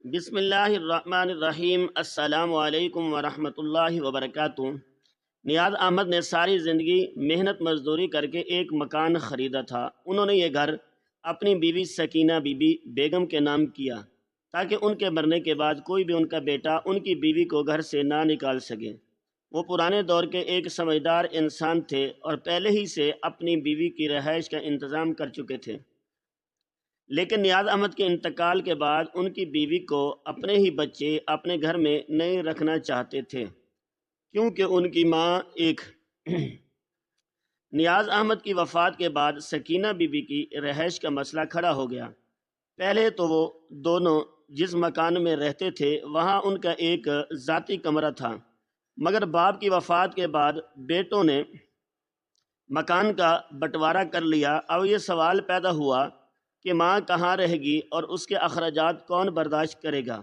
بسم اللہ الرحمن الرحیم۔ السلام علیکم ورحمۃ اللہ وبرکاتہ۔ نیاز احمد نے ساری زندگی محنت مزدوری کر کے ایک مکان خریدا تھا۔ انہوں نے یہ گھر اپنی بیوی سکینہ بی بی بیگم کے نام کیا تاکہ ان کے مرنے کے بعد کوئی بھی ان کا بیٹا ان کی بیوی کو گھر سے نہ نکال سکے۔ وہ پرانے دور کے ایک سمجھدار انسان تھے اور پہلے ہی سے اپنی بیوی کی رہائش کا انتظام کر چکے تھے، لیکن نیاز احمد کے انتقال کے بعد ان کی بیوی کو اپنے ہی بچے اپنے گھر میں نہیں رکھنا چاہتے تھے، کیونکہ ان کی ماں ایک نیاز احمد کی وفات کے بعد سکینہ بی بی کی رہائش کا مسئلہ کھڑا ہو گیا۔ پہلے تو وہ دونوں جس مکان میں رہتے تھے وہاں ان کا ایک ذاتی کمرہ تھا، مگر باپ کی وفات کے بعد بیٹوں نے مکان کا بٹوارا کر لیا۔ اب یہ سوال پیدا ہوا کہ ماں کہاں رہے گی اور اس کے اخراجات کون برداشت کرے گا۔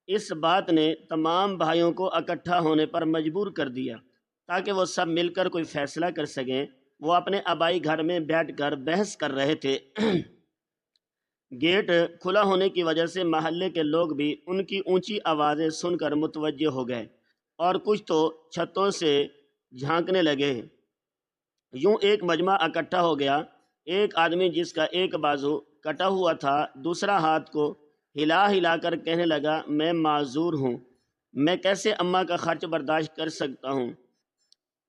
اس بات نے تمام بھائیوں کو اکٹھا ہونے پر مجبور کر دیا تاکہ وہ سب مل کر کوئی فیصلہ کر سکیں۔ وہ اپنے آبائی گھر میں بیٹھ کر بحث کر رہے تھے۔ گیٹ کھلا ہونے کی وجہ سے محلے کے لوگ بھی ان کی اونچی آوازیں سن کر متوجہ ہو گئے اور کچھ تو چھتوں سے جھانکنے لگے۔ یوں ایک مجمع اکٹھا ہو گیا۔ ایک آدمی جس کا ایک بازو کٹا ہوا تھا دوسرا ہاتھ کو ہلا ہلا کر کہنے لگا، میں معذور ہوں، میں کیسے اماں کا خرچ برداشت کر سکتا ہوں؟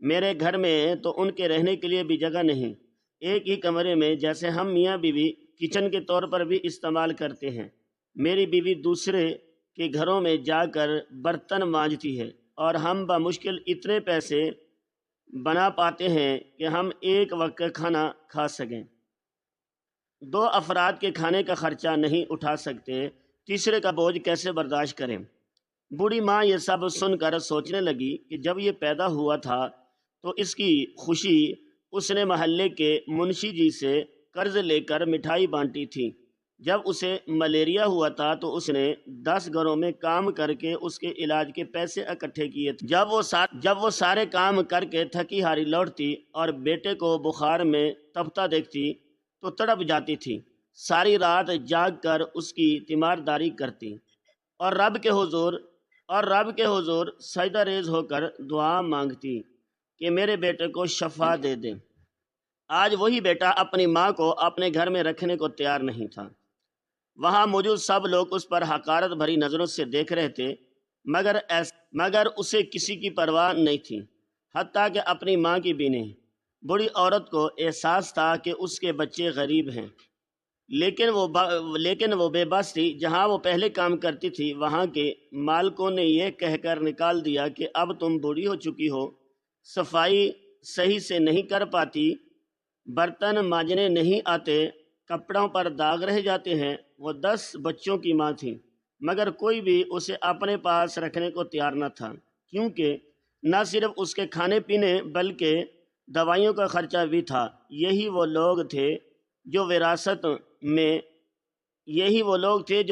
میرے گھر میں تو ان کے رہنے کے لیے بھی جگہ نہیں۔ ایک ہی کمرے میں جیسے ہم میاں بیوی کچن کے طور پر بھی استعمال کرتے ہیں، میری بیوی دوسرے کے گھروں میں جا کر برتن مانجتی ہے اور ہم بمشکل اتنے پیسے بنا پاتے ہیں کہ ہم ایک وقت کا کھانا کھا سکیں۔ دو افراد کے کھانے کا خرچہ نہیں اٹھا سکتے، تیسرے کا بوجھ کیسے برداشت کریں؟ بوڑھی ماں یہ سب سن کر سوچنے لگی کہ جب یہ پیدا ہوا تھا تو اس کی خوشی اس نے محلے کے منشی جی سے قرض لے کر مٹھائی بانٹی تھی۔ جب اسے ملیریا ہوا تھا تو اس نے 10 گھروں میں کام کر کے اس کے علاج کے پیسے اکٹھے کیے تھے۔ جب وہ سارے کام کر کے تھکی ہاری لوٹتی اور بیٹے کو بخار میں تپتا دیکھتی تو تڑپ جاتی تھی۔ ساری رات جاگ کر اس کی تیمارداری کرتی اور رب کے حضور سجدہ ریز ہو کر دعا مانگتی کہ میرے بیٹے کو شفا دے دیں۔ آج وہی بیٹا اپنی ماں کو اپنے گھر میں رکھنے کو تیار نہیں تھا۔ وہاں موجود سب لوگ اس پر حقارت بھری نظروں سے دیکھ رہے تھے، مگر اسے کسی کی پرواہ نہیں تھی، حتیٰ کہ اپنی ماں کی بھی نہیں۔ بوڑھی عورت کو احساس تھا کہ اس کے بچے غریب ہیں، لیکن وہ بے بس تھی۔ جہاں وہ پہلے کام کرتی تھی وہاں کے مالکوں نے یہ کہہ کر نکال دیا کہ اب تم بوڑھی ہو چکی ہو، صفائی صحیح سے نہیں کر پاتی، برتن مانجنے نہیں آتے، کپڑوں پر داغ رہ جاتے ہیں۔ وہ 10 بچوں کی ماں تھی، مگر کوئی بھی اسے اپنے پاس رکھنے کو تیار نہ تھا، کیونکہ نہ صرف اس کے کھانے پینے بلکہ دوائیوں کا خرچہ بھی تھا۔ یہی وہ لوگ تھے جو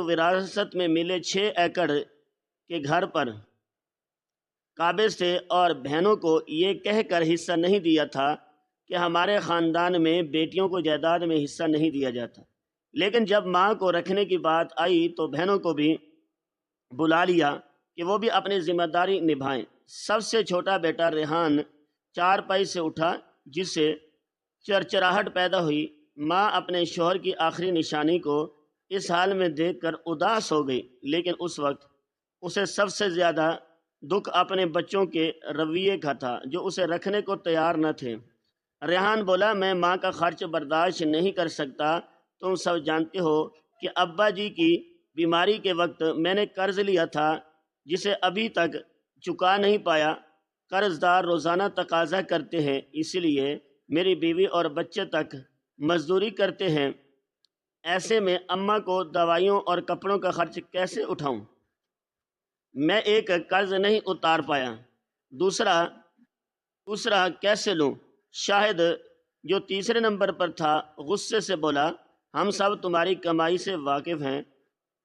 وراثت میں ملے 6 ایکڑ کے گھر پر قابض تھے اور بہنوں کو یہ کہہ کر حصہ نہیں دیا تھا کہ ہمارے خاندان میں بیٹیوں کو جائیداد میں حصہ نہیں دیا جاتا۔ لیکن جب ماں کو رکھنے کی بات آئی تو بہنوں کو بھی بلا لیا کہ وہ بھی اپنی ذمہ داری نبھائیں۔ سب سے چھوٹا بیٹا ریحان چارپائی سے اٹھا، جس سے چرچراہٹ پیدا ہوئی۔ ماں اپنے شوہر کی آخری نشانی کو اس حال میں دیکھ کر اداس ہو گئی، لیکن اس وقت اسے سب سے زیادہ دکھ اپنے بچوں کے رویے کا تھا جو اسے رکھنے کو تیار نہ تھے۔ ریحان بولا، میں ماں کا خرچ برداشت نہیں کر سکتا۔ تم سب جانتے ہو کہ ابا جی کی بیماری کے وقت میں نے قرض لیا تھا جسے ابھی تک چکا نہیں پایا۔ قرض دار روزانہ تقاضا کرتے ہیں، اس لیے میری بیوی اور بچے تک مزدوری کرتے ہیں۔ ایسے میں اماں کو دوائیوں اور کپڑوں کا خرچ کیسے اٹھاؤں؟ میں ایک قرض نہیں اتار پایا، دوسرا کیسے لوں؟ شاہد جو تیسرے نمبر پر تھا غصے سے بولا، ہم سب تمہاری کمائی سے واقف ہیں،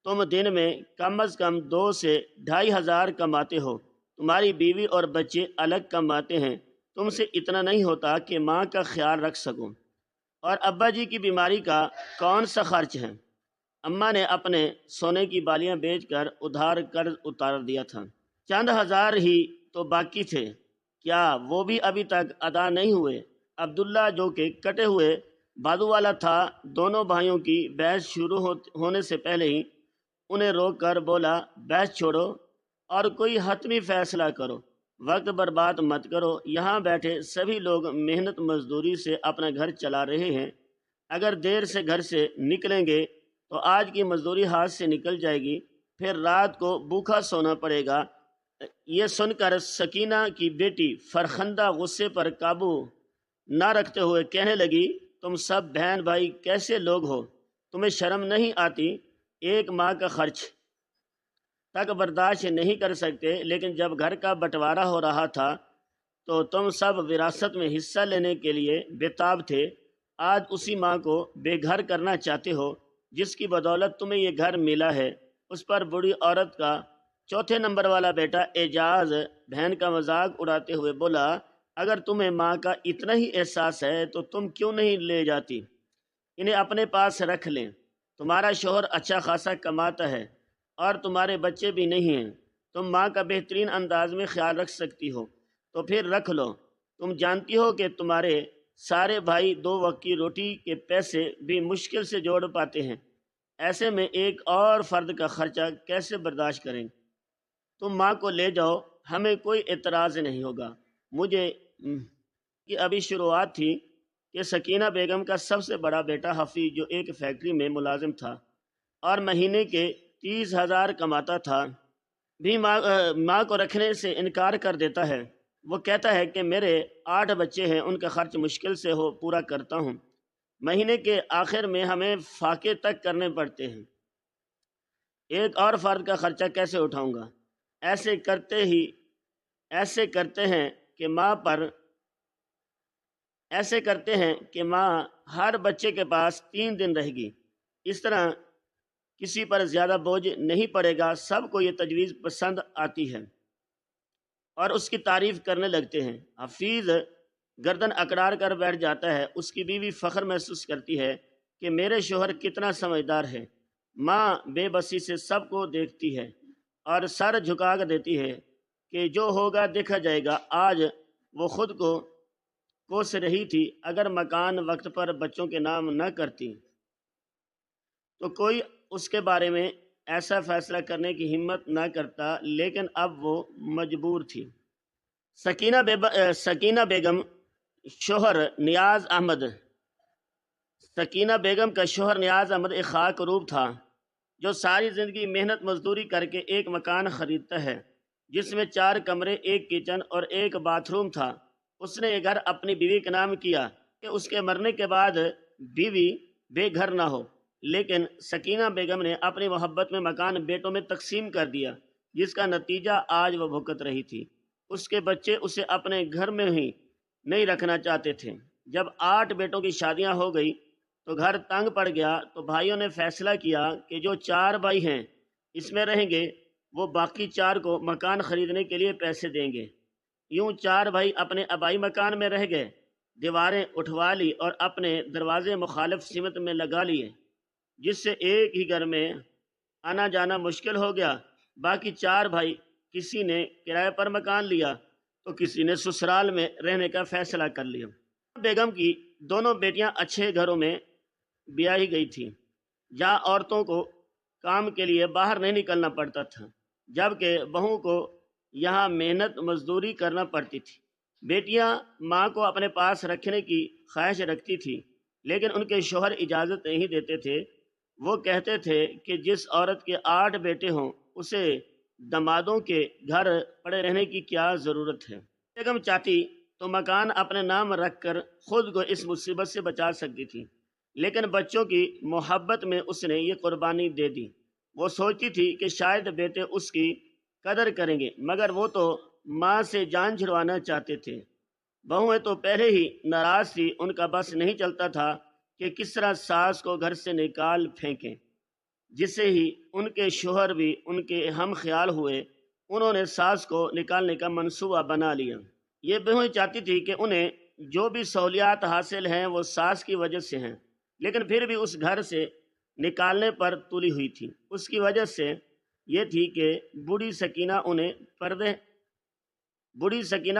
تم دن میں کم از کم 2 سے 2,500 کماتے ہو، تمہاری بیوی اور بچے الگ کماتے ہیں، تم سے اتنا نہیں ہوتا کہ ماں کا خیال رکھ سکوں، اور ابا جی کی بیماری کا کون سا خرچ ہے؟ اماں نے اپنے سونے کی بالیاں بیچ کر ادھار قرض اتار دیا تھا، چند ہزار ہی تو باقی تھے، کیا وہ بھی ابھی تک ادا نہیں ہوئے؟ عبداللہ جو کہ کٹے ہوئے بازو والا تھا، دونوں بھائیوں کی بحث شروع ہونے سے پہلے ہی انہیں روک کر بولا، بحث چھوڑو اور کوئی حتمی فیصلہ کرو، وقت برباد مت کرو، یہاں بیٹھے سبھی لوگ محنت مزدوری سے اپنا گھر چلا رہے ہیں، اگر دیر سے گھر سے نکلیں گے تو آج کی مزدوری ہاتھ سے نکل جائے گی، پھر رات کو بھوکا سونا پڑے گا۔ یہ سن کر سکینہ کی بیٹی فرخندہ غصے پر قابو نہ رکھتے ہوئے کہنے لگی، تم سب بہن بھائی کیسے لوگ ہو؟ تمہیں شرم نہیں آتی؟ ایک ماہ کا خرچ تک برداشت نہیں کر سکتے، لیکن جب گھر کا بٹوارا ہو رہا تھا تو تم سب وراثت میں حصہ لینے کے لیے بےتاب تھے، آج اسی ماں کو بے گھر کرنا چاہتے ہو جس کی بدولت تمہیں یہ گھر ملا ہے۔ اس پر بوڑھی عورت کا چوتھے نمبر والا بیٹا اعجاز بہن کا مذاق اڑاتے ہوئے بولا، اگر تمہیں ماں کا اتنا ہی احساس ہے تو تم کیوں نہیں لے جاتی؟ انہیں اپنے پاس رکھ لیں، تمہارا شوہر اچھا خاصا کماتا ہے اور تمہارے بچے بھی نہیں ہیں، تم ماں کا بہترین انداز میں خیال رکھ سکتی ہو تو پھر رکھ لو، تم جانتی ہو کہ تمہارے سارے بھائی دو وقت کی روٹی کے پیسے بھی مشکل سے جوڑ پاتے ہیں، ایسے میں ایک اور فرد کا خرچہ کیسے برداشت کریں؟ تم ماں کو لے جاؤ، ہمیں کوئی اعتراض نہیں ہوگا۔ مجھے کہ ابھی شروعات تھی کہ سکینہ بیگم کا سب سے بڑا بیٹا حفیظ جو ایک فیکٹری میں ملازم تھا اور مہینے کے 30,000 کماتا تھا، بھی ماں کو رکھنے سے انکار کر دیتا ہے۔ وہ کہتا ہے کہ میرے 8 بچے ہیں، ان کا خرچ مشکل سے پورا کرتا ہوں، مہینے کے آخر میں ہمیں فاقے تک کرنے پڑتے ہیں، ایک اور فرد کا خرچہ کیسے اٹھاؤں گا؟ ایسے کرتے ہیں کہ ماں ہر بچے کے پاس 3 دن رہے گی، اس طرح کسی پر زیادہ بوجھ نہیں پڑے گا۔ سب کو یہ تجویز پسند آتی ہے اور اس کی تعریف کرنے لگتے ہیں۔ حفیظ گردن اکڑار کر بیٹھ جاتا ہے، اس کی بیوی فخر محسوس کرتی ہے کہ میرے شوہر کتنا سمجھدار ہے۔ ماں بے بسی سے سب کو دیکھتی ہے اور سر جھکا دیتی ہے کہ جو ہوگا دیکھا جائے گا۔ آج وہ خود کو کوس رہی تھی، اگر مکان وقت پر بچوں کے نام نہ کرتی تو کوئی اس کے بارے میں ایسا فیصلہ کرنے کی ہمت نہ کرتا، لیکن اب وہ مجبور تھی۔ سکینہ بیگم کا شوہر نیاز احمد ایک خاک روب تھا جو ساری زندگی محنت مزدوری کر کے ایک مکان خریدتا ہے جس میں 4 کمرے، 1 کچن اور 1 باتھ روم تھا۔ اس نے یہ گھر اپنی بیوی کے نام کیا کہ اس کے مرنے کے بعد بیوی بے گھر نہ ہو، لیکن سکینہ بیگم نے اپنی محبت میں مکان بیٹوں میں تقسیم کر دیا، جس کا نتیجہ آج وہ بھگت رہی تھی۔ اس کے بچے اسے اپنے گھر میں ہی نہیں رکھنا چاہتے تھے۔ جب 8 بیٹوں کی شادیاں ہو گئی تو گھر تنگ پڑ گیا، تو بھائیوں نے فیصلہ کیا کہ جو 4 بھائی ہیں اس میں رہیں گے، وہ باقی 4 کو مکان خریدنے کے لیے پیسے دیں گے۔ یوں 4 بھائی اپنے آبائی مکان میں رہ گئے، دیواریں اٹھوا لی اور اپنے دروازے مخالف سمت میں لگا لیے، جس سے ایک ہی گھر میں آنا جانا مشکل ہو گیا۔ باقی 4 بھائی، کسی نے کرائے پر مکان لیا تو کسی نے سسرال میں رہنے کا فیصلہ کر لیا۔ بیگم کی دونوں بیٹیاں اچھے گھروں میں بیاہی گئی تھیں جہاں عورتوں کو کام کے لیے باہر نہیں نکلنا پڑتا تھا، جبکہ بہوؤں کو یہاں محنت مزدوری کرنا پڑتی تھی۔ بیٹیاں ماں کو اپنے پاس رکھنے کی خواہش رکھتی تھیں، لیکن ان کے شوہر اجازت نہیں دیتے تھے۔ وہ کہتے تھے کہ جس عورت کے 8 بیٹے ہوں اسے دمادوں کے گھر پڑے رہنے کی کیا ضرورت ہے؟ بیگم چاہتی تو مکان اپنے نام رکھ کر خود کو اس مصیبت سے بچا سکتی تھی، لیکن بچوں کی محبت میں اس نے یہ قربانی دے دی۔ وہ سوچتی تھی کہ شاید بیٹے اس کی قدر کریں گے، مگر وہ تو ماں سے جان چھڑوانا چاہتے تھے۔ بہویں تو پہلے ہی ناراض تھی، ان کا بس نہیں چلتا تھا کہ کس طرح ساس کو گھر سے نکال پھینکیں۔ جس سے ہی ان کے شوہر بھی ان کے ہم خیال ہوئے، انہوں نے ساس کو نکالنے کا منصوبہ بنا لیا۔ یہ بہویں چاہتی تھی کہ انہیں جو بھی سہولیات حاصل ہیں وہ ساس کی وجہ سے ہیں، لیکن پھر بھی اس گھر سے نکالنے پر تلی ہوئی تھی۔ اس کی وجہ سے یہ تھی کہ بوڑھی سکینہ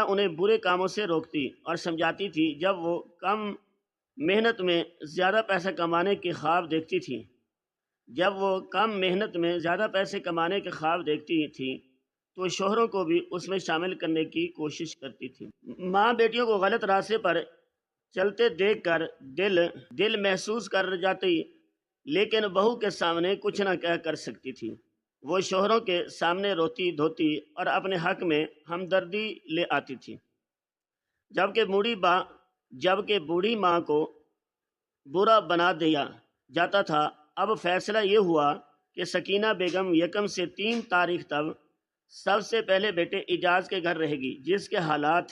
انہیں برے کاموں سے روکتی اور سمجھاتی تھی۔ جب وہ کم محنت میں زیادہ پیسہ کمانے کے خواب دیکھتی تھی تو شوہروں کو بھی اس میں شامل کرنے کی کوشش کرتی تھی۔ ماں بیٹیوں کو غلط راستے پر چلتے دیکھ کر دل محسوس کر جاتی، لیکن بہو کے سامنے کچھ نہ کر سکتی تھی۔ وہ شوہروں کے سامنے روتی دھوتی اور اپنے حق میں ہمدردی لے آتی تھی، جبکہ بوڑھی ماں کو برا بنا دیا جاتا تھا۔ اب فیصلہ یہ ہوا کہ سکینہ بیگم 1 سے 3 تاریخ تک سب سے پہلے بیٹے اعجاز کے گھر رہے گی، جس کے حالات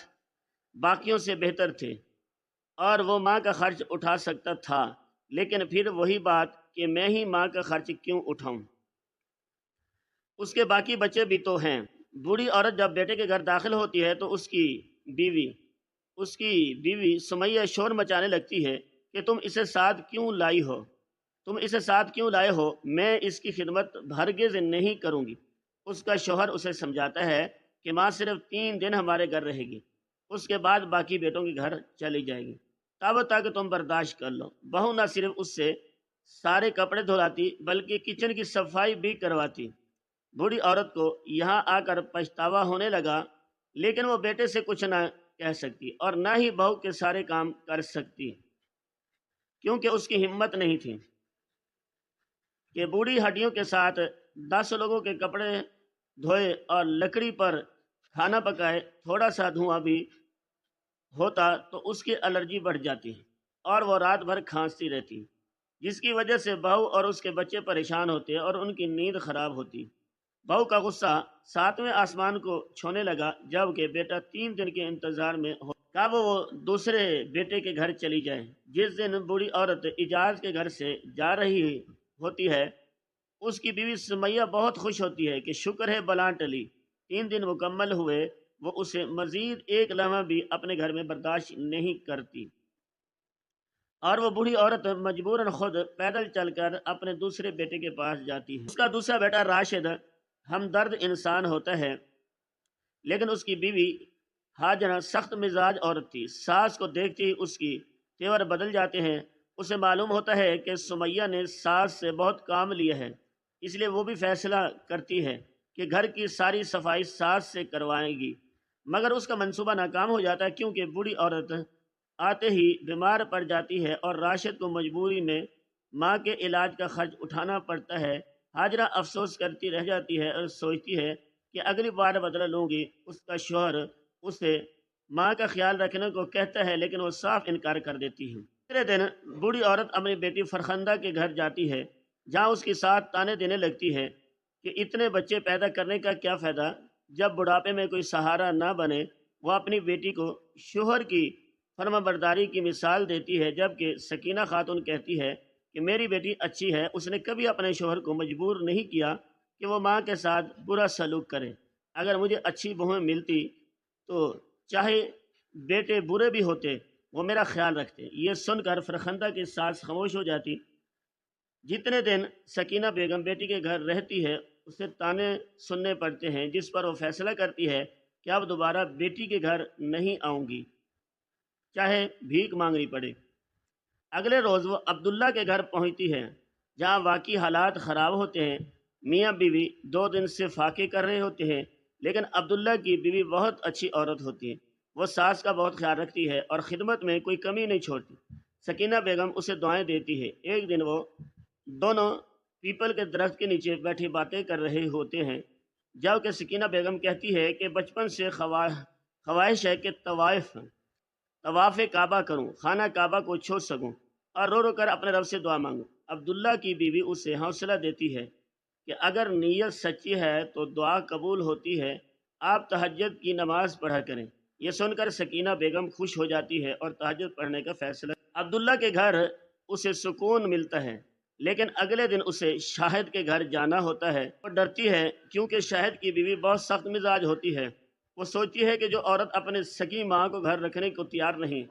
باقیوں سے بہتر تھے اور وہ ماں کا خرچ اٹھا سکتا تھا۔ لیکن پھر وہی بات کہ میں ہی ماں کا خرچ کیوں اٹھاؤں، اس کے باقی بچے بھی تو ہیں۔ بوڑھی عورت جب بیٹے کے گھر داخل ہوتی ہے تو اس کی بیوی سمیہ شور مچانے لگتی ہے کہ تم اسے ساتھ کیوں لائے ہو، میں اس کی خدمت ہرگز نہیں کروں گی۔ اس کا شوہر اسے سمجھاتا ہے کہ ماں صرف 3 دن ہمارے گھر رہے گی، اس کے بعد باقی بیٹوں کے گھر چلی جائے گی، تب تک تم برداشت کر لو۔ بہو نہ صرف اس سے سارے کپڑے دھلاتی بلکہ کچن کی صفائی بھی کرواتی۔ بوڑھی عورت کو یہاں آ کر پچھتاوا ہونے لگا، لیکن وہ بیٹے سے کچھ نہ کہہ سکتی اور نہ ہی بہو کے سارے کام کر سکتی، کیونکہ اس کی ہمت نہیں تھی کہ بوڑھی ہڈیوں کے ساتھ 10 لوگوں کے کپڑے دھوئے اور لکڑی پر کھانا پکائے۔ تھوڑا سا دھواں بھی ہوتا تو اس کی الرجی بڑھ جاتی اور وہ رات بھر کھانستی رہتی، جس کی وجہ سے بہو اور اس کے بچے پریشان ہوتے اور ان کی نیند خراب ہوتی۔ بہو کا غصہ 7ویں آسمان کو چھونے لگا، جبکہ بیٹا 3 دن کے انتظار میں ہو کب وہ دوسرے بیٹے کے گھر چلی جائے۔ جس دن بوڑھی عورت اعجاز کے گھر سے جا رہی ہوتی ہے، اس کی بیوی سمیہ بہت خوش ہوتی ہے کہ شکر ہے بلا ٹلی، 3 دن مکمل ہوئے۔ وہ اسے مزید 1 لمحہ بھی اپنے گھر میں برداشت نہیں کرتی اور وہ بوڑھی عورت مجبوراً خود پیدل چل کر اپنے دوسرے بیٹے کے پاس جاتی ہے۔ اس کا دوسرا بیٹا راشد ہمدرد انسان ہوتا ہے، لیکن اس کی بیوی ہاجرہ سخت مزاج عورت تھی۔ ساس کو دیکھتے ہی اس کی تیور بدل جاتے ہیں۔ اسے معلوم ہوتا ہے کہ سمیہ نے ساس سے بہت کام لیا ہے، اس لیے وہ بھی فیصلہ کرتی ہے کہ گھر کی ساری صفائی ساس سے کروائے گی، مگر اس کا منصوبہ ناکام ہو جاتا ہے، کیونکہ بوڑھی عورت آتے ہی بیمار پڑ جاتی ہے اور راشد کو مجبوری میں ماں کے علاج کا خرچ اٹھانا پڑتا ہے۔ ہاجرہ افسوس کرتی رہ جاتی ہے اور سوچتی ہے کہ اگلی بار بدلہ لوں گی۔ اس کا شوہر اسے ماں کا خیال رکھنے کو کہتا ہے، لیکن وہ صاف انکار کر دیتی ہے۔ دوسرے دن بوڑھی عورت اپنی بیٹی فرخندہ کے گھر جاتی ہے، جہاں اس کے ساتھ تانے دینے لگتی ہے کہ اتنے بچے پیدا کرنے کا کیا فائدہ جب بڑھاپے میں کوئی سہارا نہ بنے۔ وہ اپنی بیٹی کو شوہر کی فرما برداری کی مثال دیتی ہے، جبکہ سکینہ خاتون کہتی ہے کہ میری بیٹی اچھی ہے، اس نے کبھی اپنے شوہر کو مجبور نہیں کیا کہ وہ ماں کے ساتھ برا سلوک کرے۔ اگر مجھے اچھی بہویں ملتی تو چاہے بیٹے برے بھی ہوتے وہ میرا خیال رکھتے۔ یہ سن کر فرخندہ کی ساس خاموش ہو جاتی۔ جتنے دن سکینہ بیگم بیٹی کے گھر رہتی ہے اسے تانے سننے پڑتے ہیں، جس پر وہ فیصلہ کرتی ہے کہ اب دوبارہ بیٹی کے گھر نہیں آؤں گی، چاہے بھیک مانگنی پڑے۔ اگلے روز وہ عبداللہ کے گھر پہنچتی ہے، جہاں واقعی حالات خراب ہوتے ہیں۔ میاں بیوی 2 دن سے فاقے کر رہے ہوتے ہیں، لیکن عبداللہ کی بیوی بہت اچھی عورت ہوتی ہے۔ وہ ساس کا بہت خیال رکھتی ہے اور خدمت میں کوئی کمی نہیں چھوڑتی۔ سکینہ بیگم اسے دعائیں دیتی ہے۔ ایک دن وہ دونوں پیپل کے درخت کے نیچے بیٹھی باتیں کر رہے ہوتے ہیں، جبکہ سکینہ بیگم کہتی ہے کہ بچپن سے خواہش ہے کہ طواف کعبہ کروں، خانہ کعبہ کو چھو سکوں اور رو رو کر اپنے رب سے دعا مانگوں۔ عبداللہ کی بیوی اسے حوصلہ دیتی ہے کہ اگر نیت سچی ہے تو دعا قبول ہوتی ہے، آپ تہجد کی نماز پڑھا کریں۔ یہ سن کر سکینہ بیگم خوش ہو جاتی ہے اور تہجد پڑھنے کا فیصلہ۔ عبداللہ کے گھر اسے سکون ملتا ہے، لیکن اگلے دن اسے شاہد کے گھر جانا ہوتا ہے۔ وہ ڈرتی ہے کیونکہ شاہد کی بیوی بہت سخت مزاج ہوتی ہے۔ وہ سوچتی ہے کہ جو عورت اپنے سکی ماں کو گھر رکھنے کو تیار نہیں،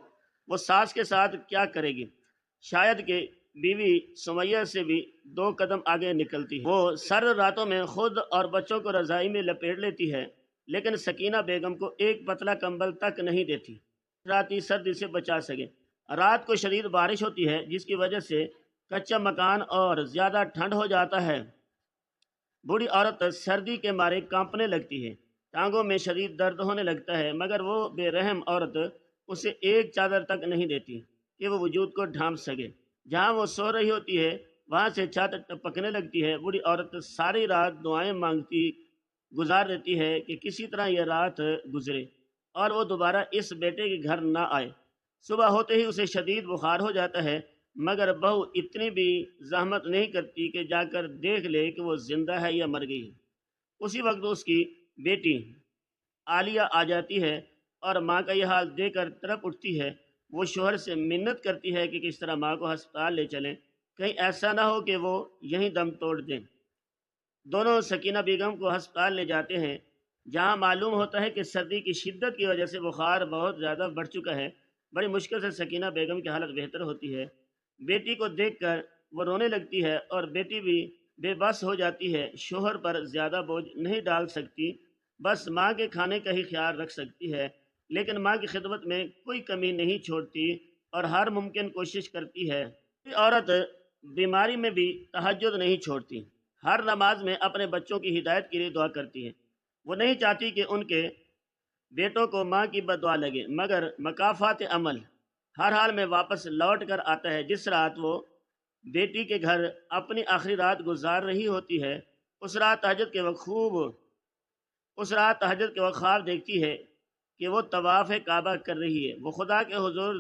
وہ ساس کے ساتھ کیا کرے گی۔ شاید کہ بیوی سمیہ سے بھی 2 قدم آگے نکلتی ہے۔ وہ سرد راتوں میں خود اور بچوں کو رضائی میں لپیٹ لیتی ہے، لیکن سکینہ بیگم کو ایک پتلا کمبل تک نہیں دیتی راتی سردی سے بچا سکے۔ رات کو شدید بارش ہوتی ہے جس کی وجہ سے کچا مکان اور زیادہ ٹھنڈ ہو جاتا ہے۔ بوڑھی عورت سردی کے مارے کانپنے لگتی ہے، ٹانگوں میں شدید درد ہونے لگتا ہے، مگر وہ بے رحم عورت اسے ایک چادر تک نہیں دیتی کہ وہ وجود کو ڈھانپ سکے۔ جہاں وہ سو رہی ہوتی ہے وہاں سے چھت ٹپکنے لگتی ہے۔ بوڑھی عورت ساری رات دعائیں مانگتی گزار دیتی ہے کہ کسی طرح یہ رات گزرے اور وہ دوبارہ اس بیٹے کے گھر نہ آئے۔ صبح ہوتے ہی اسے شدید بخار ہو جاتا ہے، مگر بہو اتنی بھی زحمت نہیں کرتی کہ جا کر دیکھ لے کہ وہ زندہ ہے یا مر گئی ہے۔ اسی وقت اس کی بیٹی عالیہ آ جاتی ہے اور ماں کا یہ حال دیکھ کر تڑپ اٹھتی ہے۔ وہ شوہر سے منت کرتی ہے کہ کس طرح ماں کو ہسپتال لے چلیں، کہیں ایسا نہ ہو کہ وہ یہیں دم توڑ دیں۔ دونوں سکینہ بیگم کو ہسپتال لے جاتے ہیں، جہاں معلوم ہوتا ہے کہ سردی کی شدت کی وجہ سے بخار بہت زیادہ بڑھ چکا ہے۔ بڑی مشکل سے سکینہ بیگم کی حالت بہتر ہوتی ہے۔ بیٹی کو دیکھ کر وہ رونے لگتی ہے اور بیٹی بھی بے بس ہو جاتی ہے۔ شوہر پر زیادہ بوجھ نہیں ڈال سکتی، بس ماں کے کھانے کا ہی خیال رکھ سکتی ہے، لیکن ماں کی خدمت میں کوئی کمی نہیں چھوڑتی اور ہر ممکن کوشش کرتی ہے۔ یہ عورت بیماری میں بھی تہجد نہیں چھوڑتی، ہر نماز میں اپنے بچوں کی ہدایت کے لیے دعا کرتی ہے۔ وہ نہیں چاہتی کہ ان کے بیٹوں کو ماں کی بد دعا لگے، مگر مکافات عمل ہر حال میں واپس لوٹ کر آتا ہے۔ جس رات وہ بیٹی کے گھر اپنی آخری رات گزار رہی ہوتی ہے، اس رات تہجد کے وقت خواب دیکھتی ہے کہ وہ طواف کعبہ کر رہی ہے۔ وہ خدا کے حضور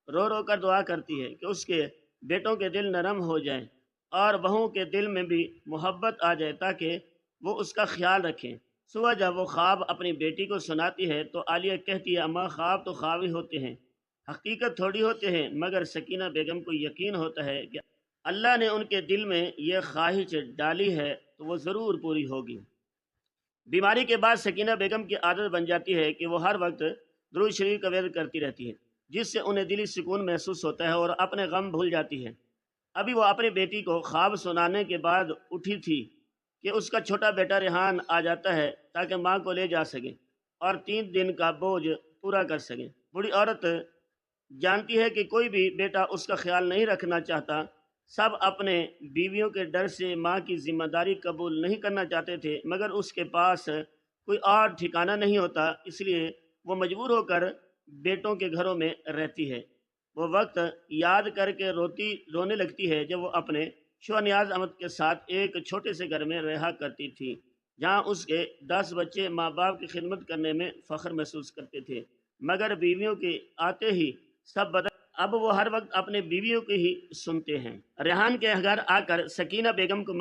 رو رو کر دعا کرتی ہے کہ اس کے بیٹوں کے دل نرم ہو جائیں اور بہوؤں کے دل میں بھی محبت آ جائے تاکہ وہ اس کا خیال رکھیں۔ صبح جب وہ خواب اپنی بیٹی کو سناتی ہے تو عالیہ کہتی ہے، اماں خواب تو خواب ہی ہوتے ہیں، حقیقت تھوڑی ہوتے ہیں، مگر سکینہ بیگم کو یقین ہوتا ہے کہ اللہ نے ان کے دل میں یہ خواہش ڈالی ہے تو وہ ضرور پوری ہوگی۔ بیماری کے بعد سکینہ بیگم کی عادت بن جاتی ہے کہ وہ ہر وقت درود شریف کا ورد کرتی رہتی ہے، جس سے انہیں دلی سکون محسوس ہوتا ہے اور اپنے غم بھول جاتی ہے۔ ابھی وہ اپنی بیٹی کو خواب سنانے کے بعد اٹھی تھی کہ اس کا چھوٹا بیٹا ریحان آ جاتا ہے تاکہ ماں کو لے جا سکے اور 3 دن کا بوجھ پورا کر سکے۔ بوڑھی عورت جانتی ہے کہ کوئی بھی بیٹا اس کا خیال نہیں رکھنا چاہتا، سب اپنے بیویوں کے ڈر سے ماں کی ذمہ داری قبول نہیں کرنا چاہتے تھے، مگر اس کے پاس کوئی اور ٹھکانہ نہیں ہوتا، اس لیے وہ مجبور ہو کر بیٹوں کے گھروں میں رہتی ہے۔ وہ وقت یاد کر کے رونے لگتی ہے جب وہ اپنے شوہر نیاز احمد کے ساتھ ایک چھوٹے سے گھر میں رہا کرتی تھی، جہاں اس کے 10 بچے ماں باپ کی خدمت کرنے میں فخر محسوس کرتے تھے، مگر بیویوں کے آتے ہی سب بدل۔ اب وہ ہر وقت اپنے بیویوں کی ہی سنتے ہیں۔ ریحان کے گھر آ کر سکینہ بیگم کو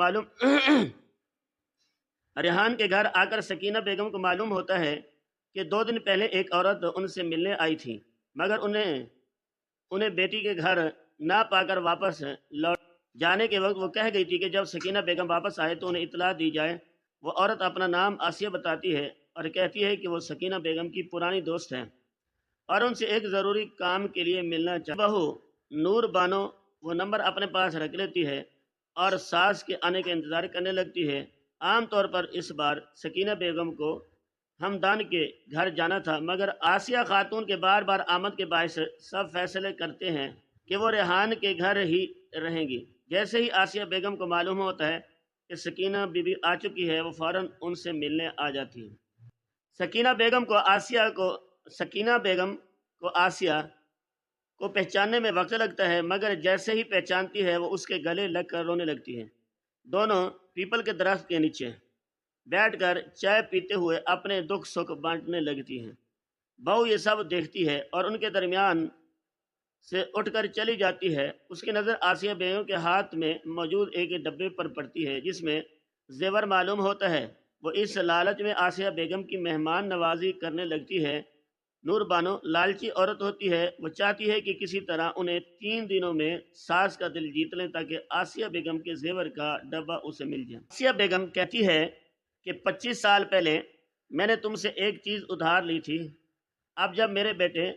معلوم ہوتا ہے کہ 2 دن پہلے ایک عورت ان سے ملنے آئی تھی، مگر انہیں بیٹی کے گھر نہ پا کر واپس لوٹ جانے کے وقت وہ کہہ گئی تھی کہ جب سکینہ بیگم واپس آئے تو انہیں اطلاع دی جائے۔ وہ عورت اپنا نام آسیہ بتاتی ہے اور کہتی ہے کہ وہ سکینہ بیگم کی پرانی دوست ہے اور ان سے ایک ضروری کام کے لیے ملنا چاہتی ہے۔ بہو نور بانو وہ نمبر اپنے پاس رکھ لیتی ہے اور ساس کے آنے کا انتظار کرنے لگتی ہے۔ عام طور پر اس بار سکینہ بیگم کو ہمدان کے گھر جانا تھا، مگر آسیہ خاتون کے بار بار آمد کے باعث سب فیصلے کرتے ہیں کہ وہ ریحان کے گھر ہی رہیں گی۔ جیسے ہی آسیہ بیگم کو معلوم ہوتا ہے کہ سکینہ بی بی آ چکی ہے، وہ فوراً ان سے ملنے آ جاتی ہے۔ سکینہ بیگم کو آسیہ کو پہچاننے میں وقت لگتا ہے، مگر جیسے ہی پہچانتی ہے وہ اس کے گلے لگ کر رونے لگتی ہے۔ دونوں پیپل کے درخت کے نیچے بیٹھ کر چائے پیتے ہوئے اپنے دکھ سکھ بانٹنے لگتی ہیں۔ بہو یہ سب دیکھتی ہے اور ان کے درمیان سے اٹھ کر چلی جاتی ہے۔ اس کی نظر آسیہ بیگم کے ہاتھ میں موجود ایک ڈبے پر پڑتی ہے جس میں زیور معلوم ہوتا ہے۔ وہ اس لالچ میں آسیہ بیگم کی مہمان نوازی کرنے لگتی ہے۔ نور بانو لالچی عورت ہوتی ہے، وہ چاہتی ہے کہ کسی طرح انہیں 3 دنوں میں ساس کا دل جیت لیں تاکہ آسیہ بیگم کے زیور کا ڈبہ اسے مل جائے۔ آسیہ بیگم کہتی ہے کہ 25 سال پہلے میں نے تم سے ایک چیز ادھار لی تھی، اب جب میرے بیٹے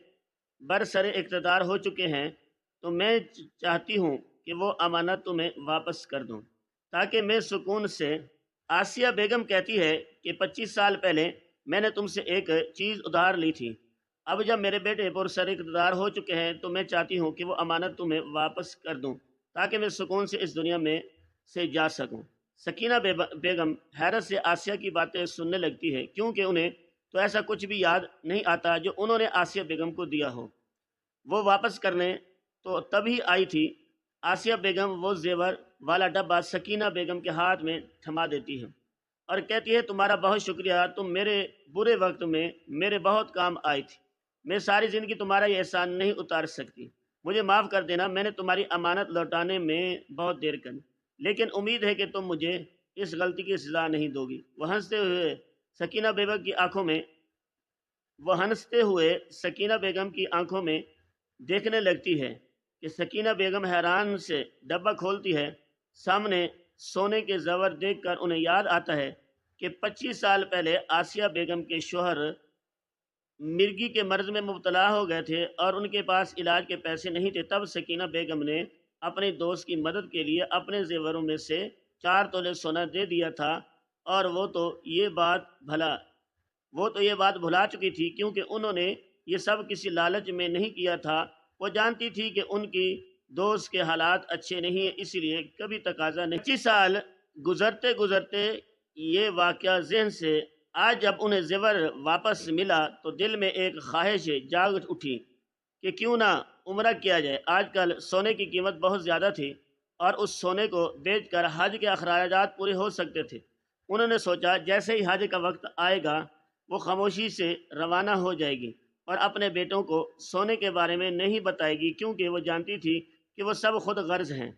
برسر اقتدار ہو چکے ہیں تو میں چاہتی ہوں کہ وہ امانت تمہیں واپس کر دوں تاکہ میں سکون سے۔ آسیہ بیگم کہتی ہے کہ 25 سال پہلے میں نے تم سے ایک چیز ادھار لی تھی، اب جب میرے بیٹے پرسر اقتدار ہو چکے ہیں تو میں چاہتی ہوں کہ وہ امانت تمہیں واپس کر دوں تاکہ میں سکون سے اس دنیا میں سے جا سکوں۔ سکینہ بیگم حیرت سے آسیہ کی باتیں سننے لگتی ہے، کیونکہ انہیں تو ایسا کچھ بھی یاد نہیں آتا جو انہوں نے آسیہ بیگم کو دیا ہو۔ وہ واپس کرنے تو تبھی آئی تھی۔ آسیہ بیگم وہ زیور والا ڈبہ سکینہ بیگم کے ہاتھ میں تھما دیتی ہے اور کہتی ہے، تمہارا بہت شکریہ، تم میرے برے وقت میں میرے بہت کام آئی تھی۔ میں ساری زندگی تمہارا یہ احسان نہیں اتار سکتی، مجھے معاف کر دینا، میں نے تمہاری امانت لوٹانے میں بہت دیر کر، لیکن امید ہے کہ تم مجھے اس غلطی کی سزا نہیں دو گی۔ وہ ہنستے ہوئے سکینہ بیگم کی آنکھوں میں دیکھنے لگتی ہے کہ سکینہ بیگم حیران سے ڈبہ کھولتی ہے۔ سامنے سونے کے زیور دیکھ کر انہیں یاد آتا ہے کہ 25 سال پہلے آسیہ بیگم کے شوہر مرگی کے مرض میں مبتلا ہو گئے تھے اور ان کے پاس علاج کے پیسے نہیں تھے۔ تب سکینہ بیگم نے اپنے دوست کی مدد کے لیے اپنے زیوروں میں سے 4 تولے سونا دے دیا تھا، اور وہ تو یہ بات بھلا چکی تھی، کیونکہ انہوں نے یہ سب کسی لالچ میں نہیں کیا تھا۔ وہ جانتی تھی کہ ان کی دوست کے حالات اچھے نہیں ہیں، اس لیے کبھی تقاضا نہیں۔ 25 سال گزرتے گزرتے یہ واقعہ ذہن سے آج جب انہیں زیور واپس ملا تو دل میں ایک خواہش جاگ اٹھی کہ کیوں نہ عمرہ کیا جائے۔ آج کل سونے کی قیمت بہت زیادہ تھی اور اس سونے کو بیچ کر حج کے اخراجات پورے ہو سکتے تھے۔ انہوں نے سوچا جیسے ہی حج کا وقت آئے گا وہ خاموشی سے روانہ ہو جائے گی اور اپنے بیٹوں کو سونے کے بارے میں نہیں بتائے گی، کیونکہ وہ جانتی تھی کہ وہ سب خود غرض ہیں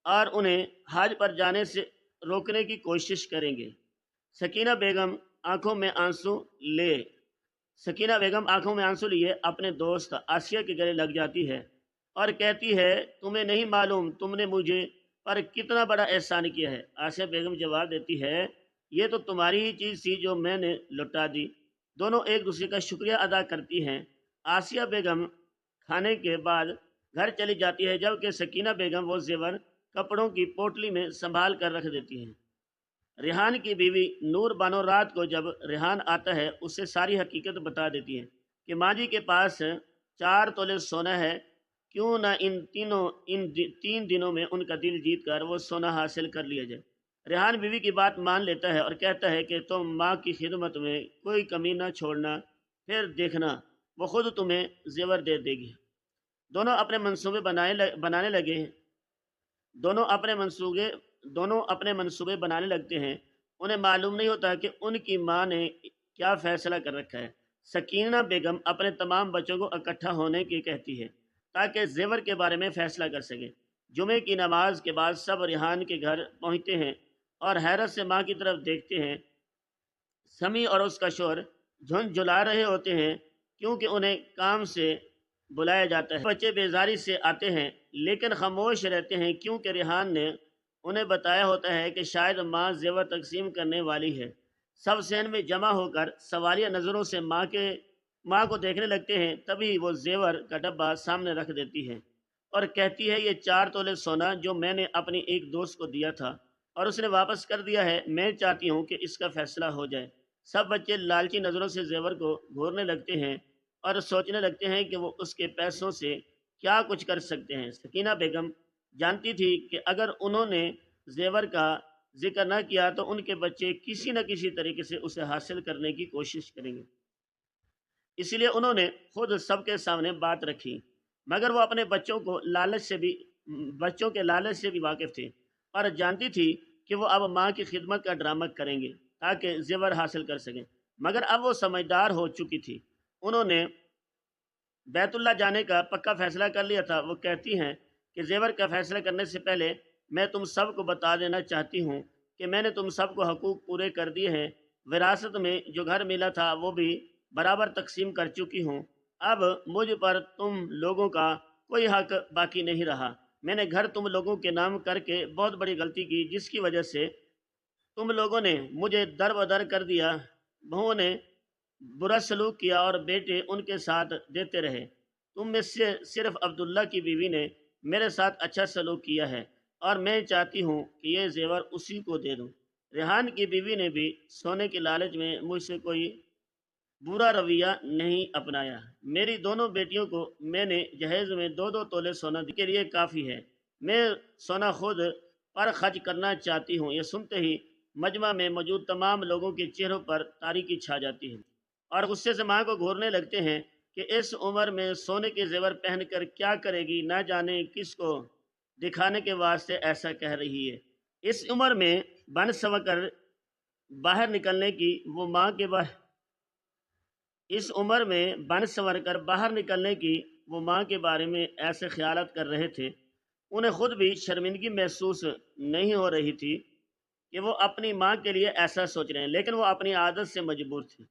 اور انہیں حج پر جانے سے روکنے کی کوشش کریں گے۔ سکینہ بیگم آنکھوں میں آنسو لیے اپنے دوست آسیہ کے گلے لگ جاتی ہے اور کہتی ہے، تمہیں نہیں معلوم تم نے مجھے پر کتنا بڑا احسان کیا ہے۔ آسیہ بیگم جواب دیتی ہے، یہ تو تمہاری ہی چیز تھی جو میں نے لوٹا دی۔ دونوں ایک دوسرے کا شکریہ ادا کرتی ہیں۔ آسیہ بیگم کھانے کے بعد گھر چلی جاتی ہے، جبکہ سکینہ بیگم وہ زیور کپڑوں کی پوٹلی میں سنبھال کر رکھ دیتی ہیں۔ ریحان کی بیوی نور بانو رات کو جب ریحان آتا ہے اسے ساری حقیقت بتا دیتی ہے کہ ماں جی کے پاس 4 تولے سونا ہے، کیوں نہ ان 3 دنوں میں ان کا دل جیت کر وہ سونا حاصل کر لیا جائے۔ ریحان بیوی کی بات مان لیتا ہے اور کہتا ہے کہ تم ماں کی خدمت میں کوئی کمی نہ چھوڑنا، پھر دیکھنا وہ خود تمہیں زیور دے دے گی۔ دونوں اپنے منصوبے بنانے لگتے ہیں۔ انہیں معلوم نہیں ہوتا کہ ان کی ماں نے کیا فیصلہ کر رکھا ہے۔ سکینہ بیگم اپنے تمام بچوں کو اکٹھا ہونے کی کہتی ہے تاکہ زیور کے بارے میں فیصلہ کر سکیں۔ جمعے کی نماز کے بعد سب ریحان کے گھر پہنچتے ہیں اور حیرت سے ماں کی طرف دیکھتے ہیں۔ سمی اور اس کا شوہر جھنجھلا رہے ہوتے ہیں کیونکہ انہیں کام سے بلایا جاتا ہے۔ بچے بیزاری سے آتے ہیں لیکن خاموش رہتے ہیں، کیونکہ ریحان نے انہیں بتایا ہوتا ہے کہ شاید ماں زیور تقسیم کرنے والی ہے۔ سب صحن میں جمع ہو کر سوالیہ نظروں سے ماں کو دیکھنے لگتے ہیں۔ تبھی وہ زیور کا ڈبہ سامنے رکھ دیتی ہے اور کہتی ہے، یہ 4 تولے سونا جو میں نے اپنی ایک دوست کو دیا تھا اور اس نے واپس کر دیا ہے، میں چاہتی ہوں کہ اس کا فیصلہ ہو جائے۔ سب بچے لالچی نظروں سے زیور کو گھورنے لگتے ہیں اور سوچنے لگتے ہیں کہ وہ اس کے پیسوں سے کیا کچھ کر سکتے ہیں۔ سکینہ بیگم جانتی تھی کہ اگر انہوں نے زیور کا ذکر نہ کیا تو ان کے بچے کسی نہ کسی طریقے سے اسے حاصل کرنے کی کوشش کریں گے، اس لیے انہوں نے خود سب کے سامنے بات رکھی، مگر وہ اپنے بچوں کے لالچ سے بھی واقف تھے اور جانتی تھی کہ وہ اب ماں کی خدمت کا ڈرامہ کریں گے تاکہ زیور حاصل کر سکیں۔ مگر اب وہ سمجھدار ہو چکی تھی، انہوں نے بیت اللہ جانے کا پکا فیصلہ کر لیا تھا۔ وہ کہتی ہیں کہ زیور کا فیصلہ کرنے سے پہلے میں تم سب کو بتا دینا چاہتی ہوں کہ میں نے تم سب کو حقوق پورے کر دیے ہیں۔ وراثت میں جو گھر ملا تھا وہ بھی برابر تقسیم کر چکی ہوں۔ اب مجھ پر تم لوگوں کا کوئی حق باقی نہیں رہا۔ میں نے گھر تم لوگوں کے نام کر کے بہت بڑی غلطی کی، جس کی وجہ سے تم لوگوں نے مجھے در بدر کر دیا، بہوؤں نے برا سلوک کیا اور بیٹے ان کے ساتھ دیتے رہے۔ تم میں سے صرف عبداللہ کی بیوی نے میرے ساتھ اچھا سلوک کیا ہے اور میں چاہتی ہوں کہ یہ زیور اسی کو دے دوں۔ ریحان کی بیوی نے بھی سونے کے لالچ میں مجھ سے کوئی برا رویہ نہیں اپنایا۔ میری دونوں بیٹیوں کو میں نے جہیز میں 2 تولے سونا کے لیے کافی ہے۔ میں سونا خود پر خرچ کرنا چاہتی ہوں۔ یہ سنتے ہی مجمع میں موجود تمام لوگوں کے چہروں پر تاریکی چھا جاتی ہے اور غصے سے ماں کو گھورنے لگتے ہیں کہ اس عمر میں سونے کے زیور پہن کر کیا کرے گی، نہ جانے کس کو دکھانے کے واسطے ایسا کہہ رہی ہے۔ اس عمر میں بن سنور کر باہر نکلنے کی وہ ماں کے بارے میں ایسے خیالات کر رہے تھے، انہیں خود بھی شرمندگی محسوس نہیں ہو رہی تھی کہ وہ اپنی ماں کے لیے ایسا سوچ رہے ہیں، لیکن وہ اپنی عادت سے مجبور تھے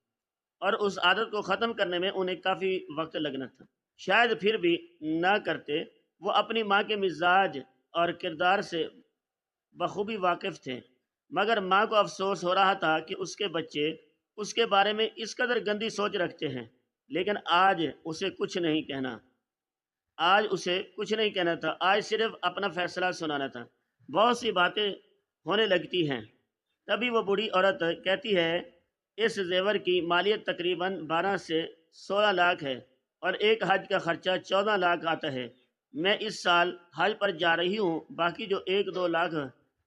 اور اس عادت کو ختم کرنے میں انہیں کافی وقت لگنا تھا۔ شاید پھر بھی نہ کرتے، وہ اپنی ماں کے مزاج اور کردار سے بخوبی واقف تھے، مگر ماں کو افسوس ہو رہا تھا کہ اس کے بچے اس کے بارے میں اس قدر گندی سوچ رکھتے ہیں۔ لیکن آج اسے کچھ نہیں کہنا تھا، آج صرف اپنا فیصلہ سنانا تھا۔ بہت سی باتیں ہونے لگتی ہیں، تبھی وہ بوڑھی عورت کہتی ہے، اس زیور کی مالیت تقریباً 12 سے 16 لاکھ ہے اور ایک حج کا خرچہ 14 لاکھ آتا ہے۔ میں اس سال حج پر جا رہی ہوں، باقی جو 1-2 لاکھ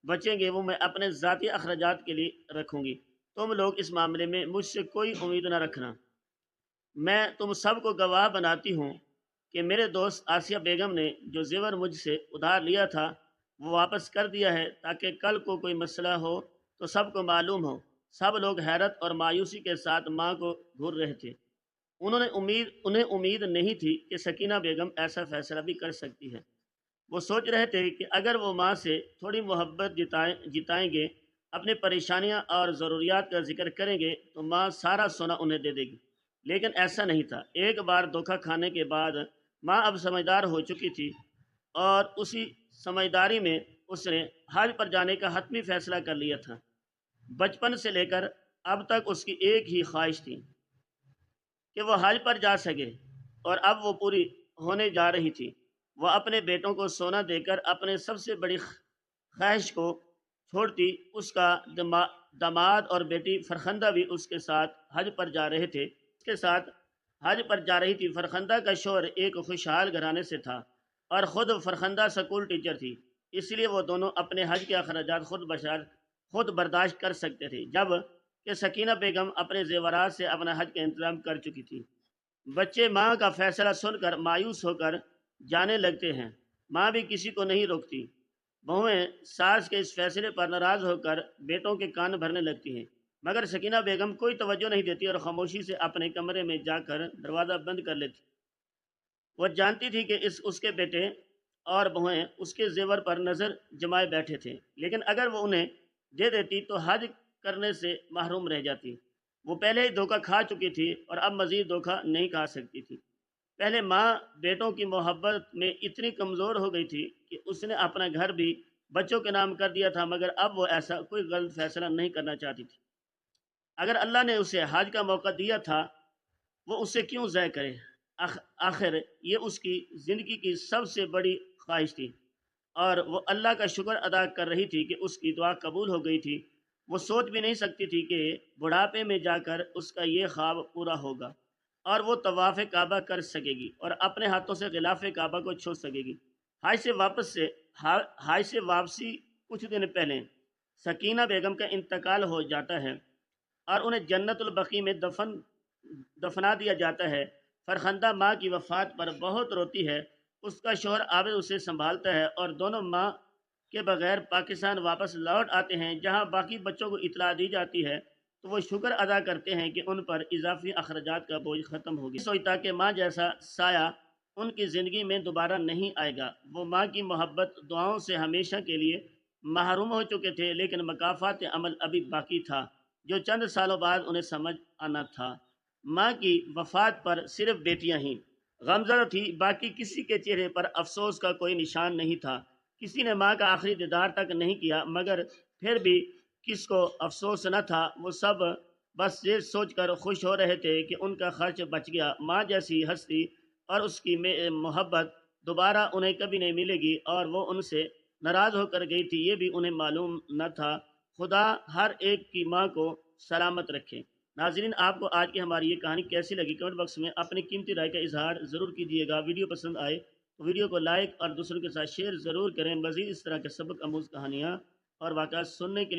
بچیں گے وہ میں اپنے ذاتی اخراجات کے لیے رکھوں گی۔ تم لوگ اس معاملے میں مجھ سے کوئی امید نہ رکھنا۔ میں تم سب کو گواہ بناتی ہوں کہ میرے دوست آسیہ بیگم نے جو زیور مجھ سے ادھار لیا تھا وہ واپس کر دیا ہے، تاکہ کل کو کوئی مسئلہ ہو تو سب کو معلوم ہو۔ سب لوگ حیرت اور مایوسی کے ساتھ ماں کو گھور رہے تھے۔ انہیں امید نہیں تھی کہ سکینہ بیگم ایسا فیصلہ بھی کر سکتی ہے۔ وہ سوچ رہے تھے کہ اگر وہ ماں سے تھوڑی محبت جتائیں گے، اپنی پریشانیاں اور ضروریات کا ذکر کریں گے تو ماں سارا سونا انہیں دے دے گی، لیکن ایسا نہیں تھا۔ ایک بار دھوکہ کھانے کے بعد ماں اب سمجھدار ہو چکی تھی اور اسی سمجھداری میں اس نے حج پر جانے کا حتمی فیصلہ کر لیا تھا۔ بچپن سے لے کر اب تک اس کی ایک ہی خواہش تھی کہ وہ حج پر جا سکے، اور اب وہ پوری ہونے جا رہی تھی۔ وہ اپنے بیٹوں کو سونا دے کر اپنے سب سے بڑی خواہش کو چھوڑتی۔ اس کا داماد اور بیٹی فرخندہ بھی اس کے ساتھ حج پر جا رہے تھے۔ فرخندہ کا شوہر ایک خوشحال گھرانے سے تھا اور خود فرخندہ سکول ٹیچر تھی، اس لیے وہ دونوں اپنے حج کے اخراجات خود برداشت کر سکتے تھے، جب کہ سکینہ بیگم اپنے زیورات سے اپنا حج کا انتظام کر چکی تھی۔ بچے ماں کا فیصلہ سن کر مایوس ہو کر جانے لگتے ہیں، ماں بھی کسی کو نہیں روکتی۔ بہویں ساس کے اس فیصلے پر ناراض ہو کر بیٹوں کے کان بھرنے لگتی ہیں، مگر سکینہ بیگم کوئی توجہ نہیں دیتی اور خاموشی سے اپنے کمرے میں جا کر دروازہ بند کر لیتی۔ وہ جانتی تھی کہ اس کے بیٹے اور بہویں اس کے زیور پر نظر جمائے بیٹھے تھے، لیکن اگر وہ انہیں دے دیتی تو حج کرنے سے محروم رہ جاتی۔ وہ پہلے ہی دھوکہ کھا چکی تھی اور اب مزید دھوکہ نہیں کھا سکتی تھی۔ پہلے ماں بیٹوں کی محبت میں اتنی کمزور ہو گئی تھی کہ اس نے اپنا گھر بھی بچوں کے نام کر دیا تھا، مگر اب وہ ایسا کوئی غلط فیصلہ نہیں کرنا چاہتی تھی۔ اگر اللہ نے اسے حج کا موقع دیا تھا، وہ اسے کیوں ضائع کرے؟ آخر یہ اس کی زندگی کی سب سے بڑی خواہش تھی اور وہ اللہ کا شکر ادا کر رہی تھی کہ اس کی دعا قبول ہو گئی تھی۔ وہ سوچ بھی نہیں سکتی تھی کہ بڑھاپے میں جا کر اس کا یہ خواب پورا ہوگا اور وہ طواف کعبہ کر سکے گی اور اپنے ہاتھوں سے غلاف کعبہ کو چھو سکے گی۔ حج سے واپسی کچھ دن پہلے سکینہ بیگم کا انتقال ہو جاتا ہے اور انہیں جنت البقیع میں دفنا دیا جاتا ہے۔ فرخندہ ماں کی وفات پر بہت روتی ہے۔ اس کا شوہر عابد اسے سنبھالتا ہے اور دونوں ماں کے بغیر پاکستان واپس لوٹ آتے ہیں۔ جہاں باقی بچوں کو اطلاع دی جاتی ہے تو وہ شکر ادا کرتے ہیں کہ ان پر اضافی اخراجات کا بوجھ ختم ہو گیا۔ سوچتا کہ ماں جیسا سایہ ان کی زندگی میں دوبارہ نہیں آئے گا۔ وہ ماں کی محبت دعاؤں سے ہمیشہ کے لیے محروم ہو چکے تھے، لیکن مکافات عمل ابھی باقی تھا جو چند سالوں بعد انہیں سمجھ آنا تھا۔ ماں کی وفات پر صرف بیٹیاں ہی غمزدہ تھی، باقی کسی کے چہرے پر افسوس کا کوئی نشان نہیں تھا۔ کسی نے ماں کا آخری دیدار تک نہیں کیا، مگر پھر بھی کس کو افسوس نہ تھا۔ وہ سب بس یہ سوچ کر خوش ہو رہے تھے کہ ان کا خرچ بچ گیا۔ ماں جیسی ہستی اور اس کی محبت دوبارہ انہیں کبھی نہیں ملے گی اور وہ ان سے ناراض ہو کر گئی تھی، یہ بھی انہیں معلوم نہ تھا۔ خدا ہر ایک کی ماں کو سلامت رکھے۔ ناظرین، آپ کو آج کی ہماری یہ کہانی کیسی لگی کمنٹ باکس میں اپنی قیمتی رائے کا اظہار ضرور کیجیے گا۔ ویڈیو پسند آئے تو ویڈیو کو لائک اور دوسروں کے ساتھ شیئر ضرور کریں۔ مزید اس طرح کے سبق آموز کہانیاں اور واقعات سننے کے لیے